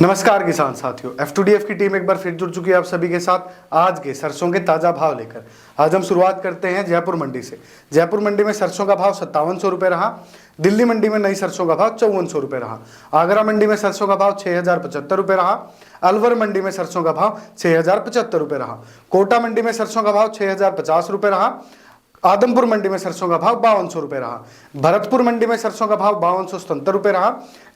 नमस्कार किसान साथियों, F2DF की टीम एक बार फिर जुड़ चुकी है आप सभी के साथ आज के सरसों के ताजा भाव लेकर। आज हम शुरुआत करते हैं जयपुर मंडी से। जयपुर मंडी में सरसों का भाव 5700 रुपये रहा। दिल्ली मंडी में नई सरसों का भाव 5400 रुपये रहा। आगरा मंडी में सरसों का भाव 6075 रुपये रहा। अलवर मंडी में सरसों का भाव 6075 रुपये रहा। कोटा मंडी में सरसों का भाव 6050 रुपये रहा। आदमपुर मंडी में सरसों का भाव 5200 रुपये रहा। भरतपुर मंडी में सरसों का भाव 5277 रुपये रहा।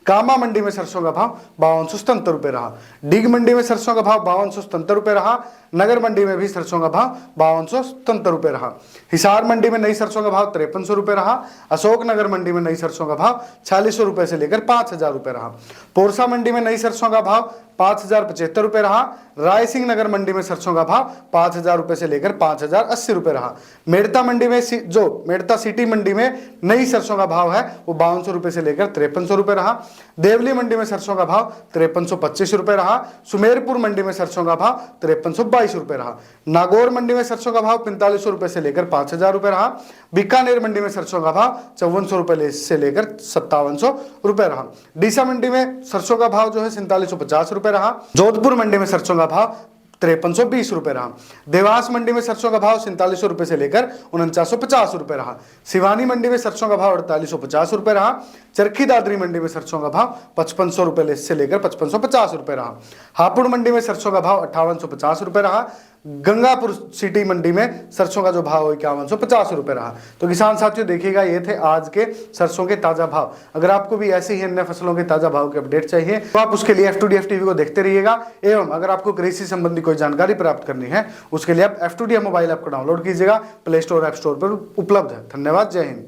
कामा मंडी में सरसों का भाव 5277 रुपये रहा। डीग मंडी में सरसों का भाव 5277 रुपये रहा। नगर मंडी में भी सरसों का भाव 5277 रुपये रहा। हिसार मंडी में नई सरसों का भाव 5300 रुपये रहा। अशोकनगर मंडी में नई सरसों का भाव 4600 रुपये से लेकर 5000 रुपये रहा। पोरसा मंडी में नई सरसों का भाव 5075 रुपये रहा। रायसिंह नगर मंडी में सरसों का भाव 5000 रुपये से लेकर 5080 रुपये रहा। मेड़ता मंडी में जो मेड़ता सिटी मंडी में नई सरसों का भाव है वो 5200 रुपये से लेकर 5300 रुपये रहा। देवली मंडी में सरसों का भाव 5325 रुपये रहा। सुमेरपुर मंडी में सरसों का भाव 5322 रुपये रहा। नागौर मंडी में सरसों का भाव 4500 रुपये से लेकर 5000 रुपये रहा। बीकानेर मंडी में सरसों का भाव 5400 रुपये से लेकर 5700 रुपये रहा। डीसा मंडी में सरसों का भाव जो है 4750 रुपये रहा। जोधपुर मंडी में सरसों का भाव 5320 रुपये रहा। देवास मंडी में सरसों का भाव 4700 रुपये से लेकर 4950 रुपये रहा। सिवानी मंडी में सरसों का भाव 4850 रुपये रहा। चरखी दादरी मंडी में सरसों का भाव 5500 रुपये से लेकर 5550 रुपये रहा। हापुड़ मंडी में सरसों का भाव 5850 रुपये रहा। गंगापुर सिटी मंडी में सरसों का जो भाव है 5150 रुपये रहा। तो किसान साथियों देखिएगा, ये थे आज के सरसों के ताजा भाव। अगर आपको भी ऐसे ही अन्य फसलों के ताजा भाव के अपडेट चाहिए तो आप उसके लिए F2DF टीवी को देखते रहिएगा। एवं अगर आपको कृषि संबंधी कोई जानकारी प्राप्त करनी है उसके लिए आप F2DF मोबाइल ऐप को डाउनलोड कीजिएगा। प्ले स्टोर ऐप स्टोर पर उपलब्ध है। धन्यवाद, जय हिंद।